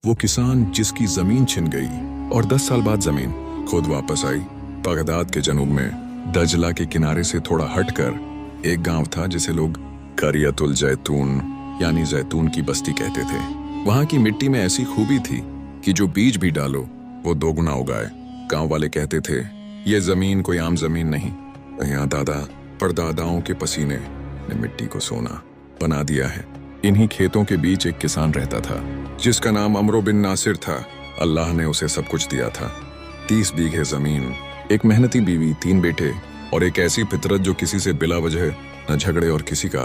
वो किसान जिसकी जमीन छिन गई और 10 साल बाद जमीन खुद वापस आई। बगदाद के जनूब में दजला के किनारे से थोड़ा हटकर एक गांव था जिसे लोग करियतुल जैतून यानी जैतून की बस्ती कहते थे। वहां की मिट्टी में ऐसी खूबी थी कि जो बीज भी डालो वो दोगुना उगाए। गांव वाले कहते थे ये जमीन कोई आम जमीन नहीं, यहाँ दादा परदादाओं के पसीने ने मिट्टी को सोना बना दिया है। इन्हीं खेतों के बीच एक किसान रहता था जिसका नाम अमरो बिन नासिर था। अल्लाह ने उसे सब कुछ दिया था, 30 बीघे जमीन, एक मेहनती बीवी, 3 बेटे और एक ऐसी फितरत जो किसी से बिला वजह न झगड़े और किसी का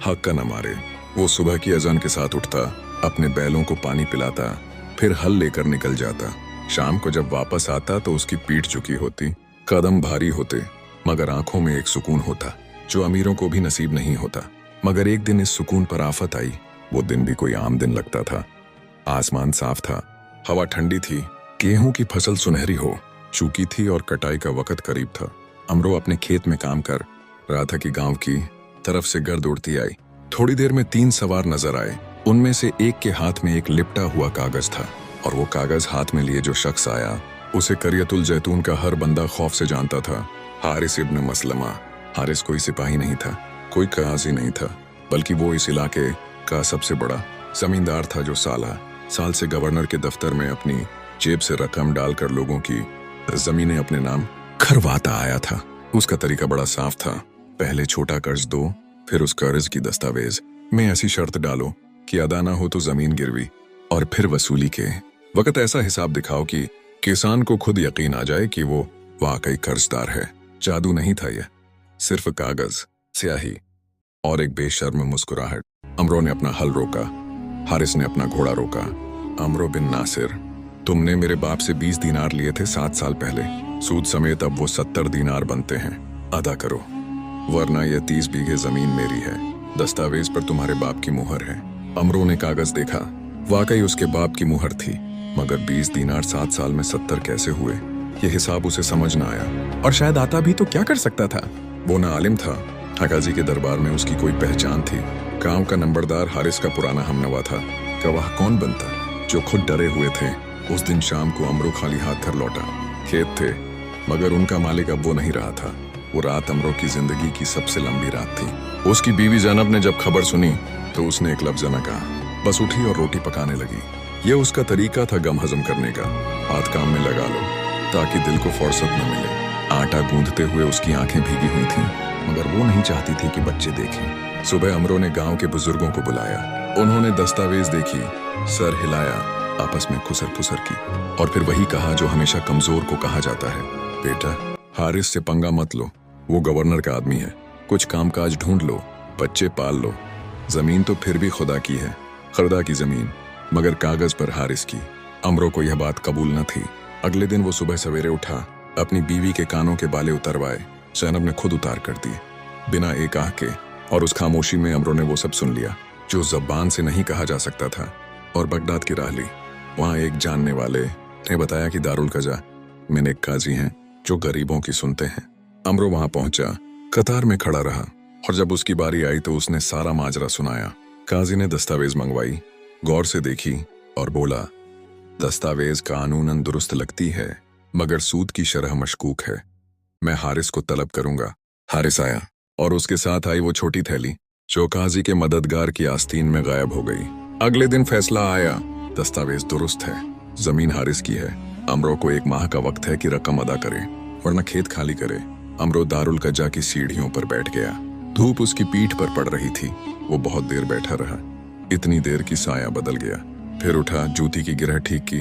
हक का न मारे। वो सुबह की अजान के साथ उठता, अपने बैलों को पानी पिलाता, फिर हल लेकर निकल जाता। शाम को जब वापस आता तो उसकी पीठ झुकी होती, कदम भारी होते, मगर आंखों में एक सुकून होता जो अमीरों को भी नसीब नहीं होता। मगर एक दिन इस सुकून पर आफत आई। वो दिन भी कोई आम दिन लगता था। आसमान साफ था, हवा ठंडी थी, गेहूं की फसल सुनहरी हो चुकी थी और कटाई का वक्त करीब था। अमरो अपने खेत में काम कर रहा था कि गांव की तरफ से गर्द उड़ती आई। थोड़ी देर में 3 सवार नजर आए। उनमें से एक के हाथ में एक लिपटा हुआ कागज था और वो कागज हाथ में लिए जो शख्स आया उसे करियतुल जैतून का हर बंदा खौफ से जानता था। हारिस इब्न मसलमा। हारिस कोई सिपाही नहीं था, कोई काजी नहीं था, बल्कि वो इस इलाके का सबसे बड़ा जमींदार था जो साल से गवर्नर के दफ्तर में अपनी जेब से रकम डालकर लोगों की जमीनें अपने नाम करवाता आया था। उसका तरीका बड़ा साफ था, पहले छोटा कर्ज दो, फिर उस कर्ज की दस्तावेज में ऐसी शर्त डालो कि अदा ना हो तो जमीन गिरवी, और फिर वसूली के वक्त ऐसा हिसाब दिखाओ कि किसान को खुद यकीन आ जाए कि वो वाकई कर्जदार है। जादू नहीं था यह, सिर्फ कागज, स्याही और एक बेशर्म मुस्कुराहट। अमरो ने अपना हल रोका, हारिस ने अपना घोड़ा रोका। अमरो बिन नासिर, तुमने मेरे बाप से 20 दीनार लिए थे 7 साल पहले, सूद समेत अब वो 70 दीनार बनते हैं, अदा करो, वरना यह 30 बीघे जमीन मेरी है। दस्तावेज पर तुम्हारे बाप की मुहर है। अमरो ने कागज देखा, वाकई उसके बाप की मुहर थी, मगर 20 दीनार 7 साल में 70 कैसे हुए, ये हिसाब उसे समझ न आया। और शायद आता भी तो क्या कर सकता था। वो ना आलिम था, हकाजी के दरबार में उसकी कोई पहचान थी। गांव का नंबरदार हारिस का पुराना हमनवा था। गवाह कौन बनता जो खुद डरे हुए थे। उस दिन शाम को अमरो खाली हाथ घर लौटा। खेत थे, मगर उनका मालिक अब वो नहीं रहा था। वो रात अमरो की जिंदगी की सबसे लंबी रात थी। उसकी बीवी जैनब ने जब खबर सुनी तो उसने एक लफ्ज न कहा, बस उठी और रोटी पकाने लगी। ये उसका तरीका था गम हजम करने का। हाथ काम में लगा लो ताकि दिल को फुर्सत न मिले। आटा गूंथते हुए उसकी आंखें भीगी हुई थीं, मगर वो नहीं चाहती थी कि बच्चे देखें। सुबह अमरो ने गांव के बुजुर्गों को बुलाया। उन्होंने दस्तावेज देखी, सर हिलाया, आपस में खुसर फुसर की और फिर वही कहा जो हमेशा कमजोर को कहा जाता है, बेटा हारिस से पंगा मत लो, वो गवर्नर का आदमी है। कुछ कामकाज ढूंढ लो, बच्चे पाल लो। जमीन तो फिर भी खुदा की है, खुदा की जमीन, मगर कागज पर हारिस की। अमरो को यह बात कबूल न थी। अगले दिन वो सुबह सवेरे उठा, अपनी बीवी के कानों के बाले उतरवाए। जैनब ने खुद उतार कर दिए, बिना एक आह के, और उस खामोशी में अमरो ने वो सब सुन लिया जो जबान से नहीं कहा जा सकता था। और बगदाद की राह ली। वहां एक जानने वाले ने बताया कि दारुल कजा में एक काजी हैं जो गरीबों की सुनते हैं। अमरो वहां पहुंचा, कतार में खड़ा रहा, और जब उसकी बारी आई तो उसने सारा माजरा सुनाया। काजी ने दस्तावेज मंगवाई, गौर से देखी और बोला, दस्तावेज कानूनन दुरुस्त लगती है, मगर सूद की शरह मशकूक है। मैं हारिस को तलब करूंगा। हारिस आया और उसके साथ आई वो छोटी थैली जो काजी के मददगार की आस्तीन में गायब हो गई। अगले दिन फैसला आया, दस्तावेज दुरुस्त है, जमीन हारिस की है। अमरो को 1 माह का वक्त है कि रकम अदा करे, वरना खेत खाली करे। अमरो दारुल कजा की सीढ़ियों पर बैठ गया। धूप उसकी पीठ पर पड़ रही थी। वो बहुत देर बैठा रहा, इतनी देर की साया बदल गया। फिर उठा, जूती की गिरह ठीक की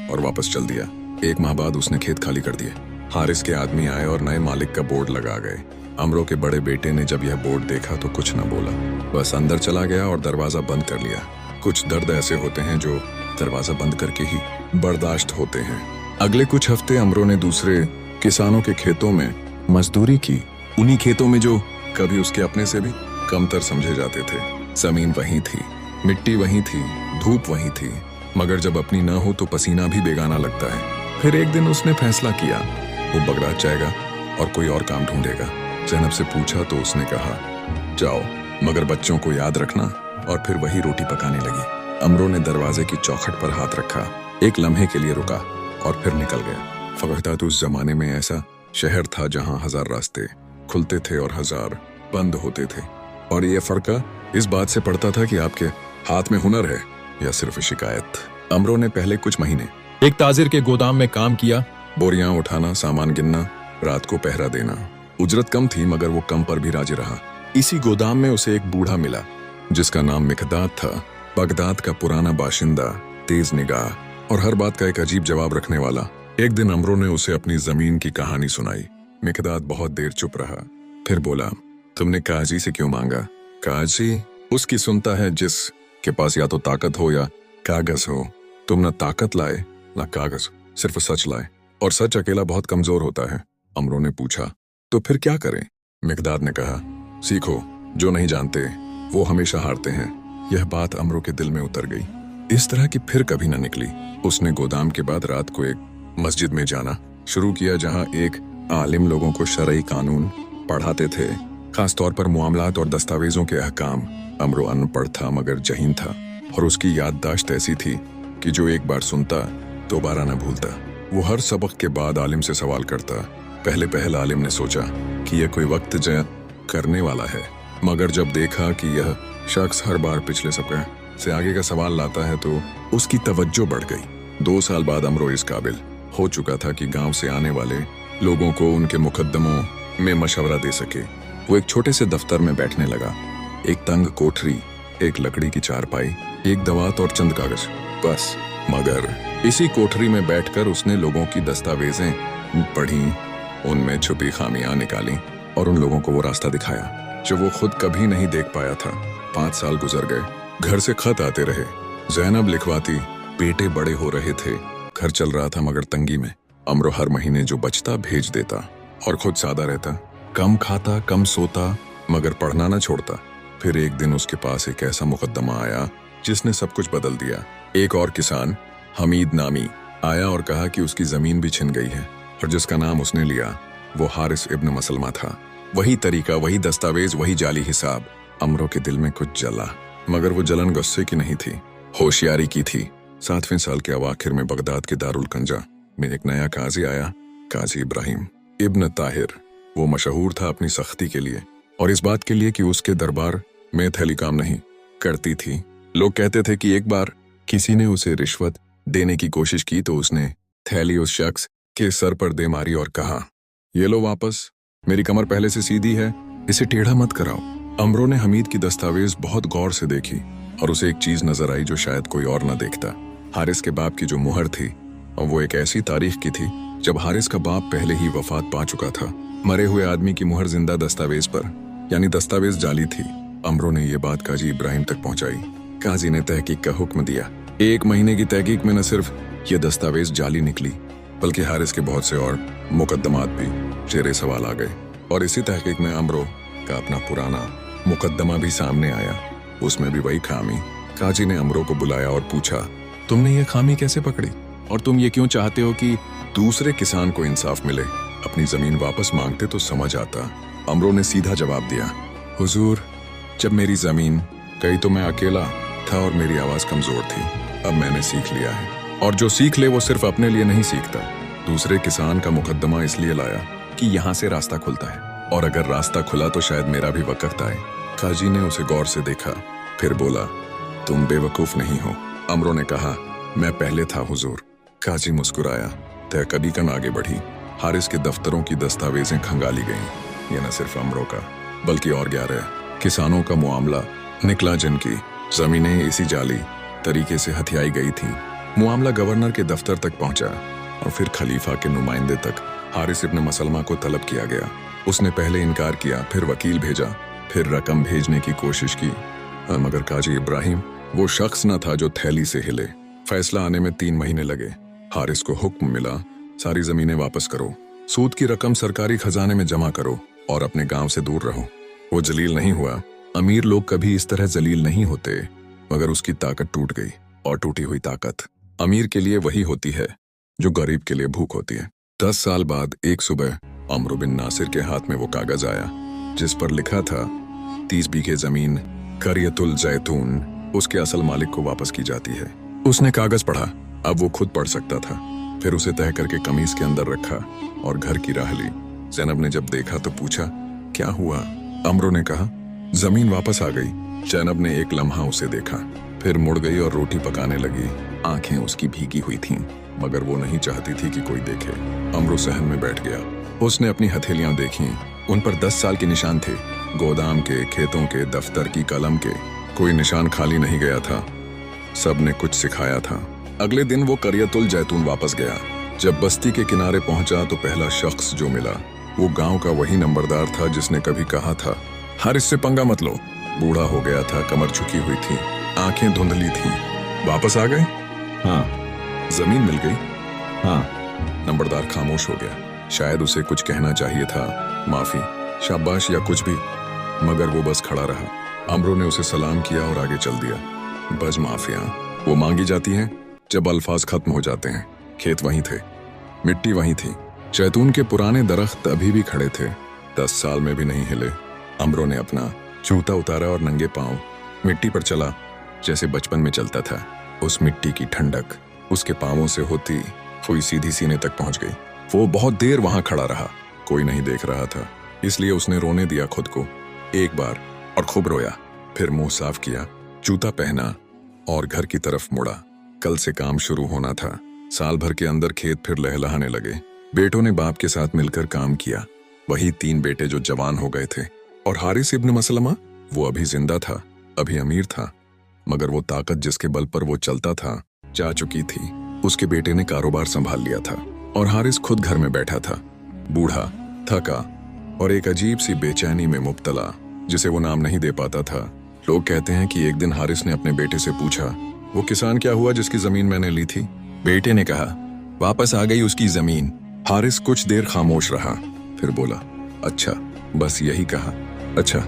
और वापस चल दिया। 1 माह बाद उसने खेत खाली कर दिए। हारिस के आदमी आए और नए मालिक का बोर्ड लगा गए। अमरो के बड़े बेटे ने जब यह बोर्ड देखा तो कुछ न बोला, बस अंदर चला गया और दरवाजा बंद कर लिया। कुछ दर्द ऐसे होते हैं जो दरवाजा बंद करके ही बर्दाश्त होते हैं। अगले कुछ हफ्ते अमरो ने दूसरे किसानों के खेतों में मजदूरी की, उन्हीं खेतों में जो कभी उसके अपने से भी कमतर समझे जाते थे। जमीन वहीं थी, मिट्टी वहीं थी, धूप वहीं थी, मगर जब अपनी न हो तो पसीना भी बेगाना लगता है। फिर एक दिन उसने फैसला किया, वो बगदाद जाएगा और कोई और काम ढूंढेगा। जैनब से पूछा तो उसने कहा, जाओ, मगर बच्चों को याद रखना, और फिर वही रोटी पकाने लगी। अमरो ने दरवाजे की चौखट पर हाथ रखा, एक लम्हे के लिए रुका और फिर निकल गया। बगदाद उस जमाने में ऐसा शहर था जहां 1000 रास्ते खुलते थे और 1000 बंद होते थे, और ये फर्क इस बात से पड़ता था कि आपके हाथ में हुनर है या सिर्फ शिकायत। अमरो ने पहले कुछ महीने एक ताजिर के गोदाम में काम किया। बोरियां उठाना, सामान गिनना, रात को पहरा देना। उजरत कम थी मगर वो कम पर भी राजी रहा। इसी गोदाम में उसे एक बूढ़ा मिला जिसका नाम मिकदाद था। बगदाद का पुराना बाशिंदा, तेज निगाह और हर बात का एक अजीब जवाब रखने वाला। एक दिन अमरो ने उसे अपनी जमीन की कहानी सुनाई। मिकदाद बहुत देर चुप रहा, फिर बोला, तुमने काजी से क्यों मांगा? काजी उसकी सुनता है जिस के पास या तो ताकत हो या कागज हो। तुम न ताकत लाए न कागज, सिर्फ सच लाए, और सच अकेला बहुत कमजोर होता है। अमरो ने पूछा, तो फिर क्या करें? मिकदाद ने कहा, सीखो, जो नहीं जानते वो हमेशा हारते हैं। यह बात अमरो के दिल में उतर गई। इस तरह की फिर कभी न निकली। उसने गोदाम के बाद रात को एक मस्जिद में जाना शुरू किया जहां एक आलिम लोगों को शरई कानून पढ़ाते थे, खास तौर पर मामलात और दस्तावेजों के अहकाम। अमरो अनपढ़ था मगर जहीन था, और उसकी याददाश्त ऐसी थी कि जो एक बार सुनता दोबारा न भूलता। वो हर सबक के बाद आलिम से सवाल करता। पहले आलिम ने सोचा कि यह कोई वक्त जया करने वाला है, मगर जब देखा कि यह शख्स हर बार पिछले सबक से आगे का सवाल लाता है तो उसकी तवज्जो बढ़ गई। 2 साल बाद अमरो इस काबिल हो चुका था कि गांव से आने वाले लोगों को उनके मुकद्दमों में मशवरा दे सके। वो एक छोटे से दफ्तर में बैठने लगा। एक तंग कोठरी, एक लकड़ी की चारपाई, एक दवात और चंद कागज, बस। मगर इसी कोठरी में बैठकर उसने लोगों की दस्तावेजें पढ़ी, उनमें छुपी खामियां निकाली और उन लोगों को वो रास्ता दिखाया जो वो खुद कभी नहीं देख पाया था। 5 साल गुजर गए। घर से खत आते रहे, ज़ैनब लिखवाती, बेटे बड़े हो रहे थे, घर चल रहा था मगर तंगी में। अमरो हर महीने जो बचता भेज देता और खुद सादा रहता, कम खाता, कम सोता, मगर पढ़ना न छोड़ता। फिर एक दिन उसके पास एक ऐसा मुकद्दमा आया जिसने सब कुछ बदल दिया। एक और किसान, हमीद नामी, आया और कहा कि उसकी जमीन भी छिन गई है, और जिसका नाम उसने लिया वो हारिस इब्न मसलमा था। वही तरीका, वही दस्तावेज, वही जाली हिसाब। अमरो के दिल में कुछ जला, मगर वो जलन गुस्से की नहीं थी, होशियारी की थी। 7वें साल के अवाखिर में बगदाद के दारुल कंजा में एक नया काजी आया, काजी इब्राहिम इब्न ताहिर। वो मशहूर था अपनी सख्ती के लिए और इस बात के लिए कि उसके दरबार में थैली काम नहीं करती थी। लोग कहते थे कि एक बार किसी ने उसे रिश्वत देने की कोशिश की तो उसने थैली उस शख्स के सर पर दे मारी और कहा, ये लो वापस, मेरी कमर पहले से सीधी है, इसे टेढ़ा मत कराओ। अमरो ने हमीद की दस्तावेज बहुत गौर से देखी और उसे एक चीज नजर आई जो शायद कोई और न देखता। हारिस के बाप की जो मुहर थी, और वो एक ऐसी तारीख की थी जब हारिस का बाप पहले ही वफात पा चुका था। मरे हुए आदमी की मुहर जिंदा दस्तावेज पर, यानी दस्तावेज जाली थी। अमरो ने ये बात काजी इब्राहिम तक पहुंचाई। काजी ने तहकीक का हुक्म दिया। 1 महीने की तहकीक में न सिर्फ ये दस्तावेज जाली निकली, बल्कि हारिस के बहुत से और मुकद्दमात भी चेहरे सवाल आ गए। और इसी तहकीक में अमरो का अपना पुराना मुकद्दमा भी सामने आया, उसमें भी वही खामी। काजी ने अमरो को बुलाया और पूछा, तुमने ये खामी कैसे पकड़ी, और तुम ये क्यों चाहते हो कि दूसरे किसान को इंसाफ मिले? अपनी जमीन वापस मांगते तो समझ आता। अमरो ने सीधा जवाब दिया, हुजूर, जब मेरी जमीन गई तो मैं अकेला था और मेरी आवाज कमजोर थी। अब मैंने सीख लिया है, और जो सीख ले वो सिर्फ अपने लिए नहीं सीखता। दूसरे किसान का मुकद्दमा इसलिए लाया कि यहाँ से रास्ता खुलता है, और अगर रास्ता खुला तो शायद मेरा भी वक्त आए। काजी ने उसे गौर से देखा, फिर बोला, तुम बेवकूफ नहीं हो। अमरो ने कहा, मैं पहले था हुजूर। काजी मुस्कुराया, तहकीकन आगे बढ़ी। हारिस के दफ्तरों की दस्तावेजें खंगाली गईं। यह न सिर्फ अमरो का बल्कि और 11 किसानों का मामला निकला जिनकी जमीनें इसी जाली तरीके से हथियाई गई थीं। मामला गवर्नर के दफ्तर तक पहुंचा और फिर खलीफा के नुमाइंदे तक। हारिस इब्न मसलमा को तलब किया गया। उसने पहले इनकार किया, फिर वकील भेजा, फिर रकम भेजने की कोशिश की, मगर काजी इब्राहिम वो शख्स न था जो थैली से हिले। फैसला आने में 3 महीने लगे। हारिस को हुक्म मिला, सारी जमीनें वापस करो, सूद की रकम सरकारी खजाने में जमा करो और अपने गांव से दूर रहो। वो जलील नहीं हुआ। अमीर लोग कभी इस तरह जलील नहीं होते, मगर उसकी ताकत टूट गई, और टूटी हुई ताकत अमीर के लिए वही होती है जो गरीब के लिए भूख होती है। 10 साल बाद एक सुबह अमरो बिन नासिर के हाथ में वो कागज आया जिस पर लिखा था, 30 बीघे जमीन, करियतुल जैतून, उसके असल मालिक को वापस की जाती है। उसने कागज पढ़ा, अब वो खुद पढ़ सकता था। फिर उसे तह करके कमीज के अंदर रखा और घर की राह ली। जैनब ने जब देखा तो पूछा, क्या हुआ? अमरो ने कहा, जमीन वापस आ गई। जैनब ने एक लम्हा उसे देखा, फिर मुड़ गई और रोटी पकाने लगी। आंखें उसकी भीगी हुई थीं, मगर वो नहीं चाहती थी कि कोई देखे। अमरो सहन में बैठ गया। उसने अपनी हथेलियां देखी, उन पर 10 साल के निशान थे, गोदाम के, खेतों के, दफ्तर की, कलम के। कोई निशान खाली नहीं गया था, सब ने कुछ सिखाया था। अगले दिन वो करियतुल जैतून वापस गया। जब बस्ती के किनारे पहुंचा तो पहला शख्स जो मिला वो गांव का वही नंबरदार था जिसने कभी कहा था, हारिस से पंगा मत लो। बूढ़ा हो गया था, कमर झुकी हुई थी, आंखें धुंधली थीं। वापस आ गए? हाँ। जमीन मिल गई? हाँ। नंबरदार खामोश हो गया। शायद उसे कुछ कहना चाहिए था, माफी, शाबाश या कुछ भी, मगर वो बस खड़ा रहा। अमरो ने उसे सलाम किया और आगे चल दिया। बज माफिया वो मांगी जाती हैं जब अल्फाज खत्म हो जाते हैं। खेत वहीं थे, मिट्टी वहीं थी, जैतून के पुराने दरख्त अभी भी खड़े थे, 10 साल में भी नहीं हिले। अमरो ने अपना जूता उतारा और नंगे पांव मिट्टी पर चला जैसे बचपन में चलता था। उस मिट्टी की ठंडक उसके पांवों से होती हुई सीधी सीने तक पहुंच गई। वो बहुत देर वहां खड़ा रहा, कोई नहीं देख रहा था, इसलिए उसने रोने दिया खुद को एक बार और खूब रोया। फिर मुंह साफ किया, जूता पहना और घर की तरफ मुड़ा। कल से काम शुरू होना था। साल भर के अंदर खेत फिर लहलहाने लगे। बेटों ने बाप के साथ मिलकर काम किया, वही 3 बेटे जो जवान हो गए थे। और हारिस इब्न मसलमा, वो अभी जिंदा था, अभी अमीर था, मगर वो ताकत जिसके बल पर वो चलता था जा चुकी थी। उसके बेटे ने कारोबार संभाल लिया था और हारिस खुद घर में बैठा था, बूढ़ा, थका और एक अजीब सी बेचैनी में मुब्तला जिसे वो नाम नहीं दे पाता था। लोग कहते हैं कि एक दिन हारिस ने अपने बेटे से पूछा, वो किसान क्या हुआ जिसकी जमीन मैंने ली थी? बेटे ने कहा, वापस आ गई उसकी जमीन। हारिस कुछ देर खामोश रहा, फिर बोला, अच्छा, बस यही कहा? अच्छा।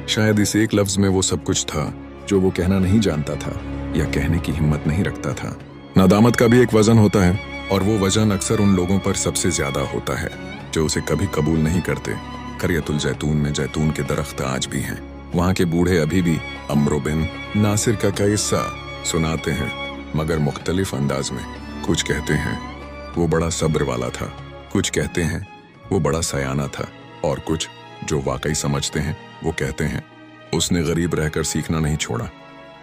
शायद इस एक लफ्ज में वो सब कुछ था जो वो कहना नहीं जानता था या कहने की हिम्मत नहीं रखता था। नादामत का भी एक वजन होता है, और वो वजन अक्सर उन लोगों पर सबसे ज्यादा होता है जो उसे कभी कबूल नहीं करते। करियतुल जैतून में जैतून के दरख्त आज भी हैं। वहाँ के बूढ़े अभी भी अमरो बिन नासिर का किस्सा सुनाते हैं, मगर मुख्तलिफ अंदाज में। कुछ कहते हैं वो बड़ा सब्र वाला था, कुछ कहते हैं वो बड़ा सयाना था, और कुछ जो वाकई समझते हैं वो कहते हैं उसने गरीब रहकर सीखना नहीं छोड़ा,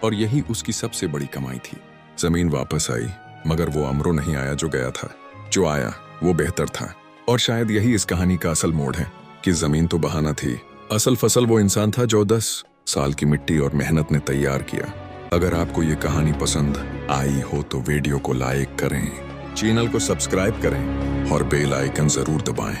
और यही उसकी सबसे बड़ी कमाई थी। जमीन वापस आई, मगर वो अमरो नहीं आया जो गया था। जो आया वो बेहतर था, और शायद यही इस कहानी का असल मोड़ है कि जमीन तो बहाना थी, असल फसल वो इंसान था जो 10 साल की मिट्टी और मेहनत ने तैयार किया। अगर आपको ये कहानी पसंद आई हो तो वीडियो को लाइक करें, चैनल को सब्सक्राइब करें और बेल आइकन जरूर दबाएं।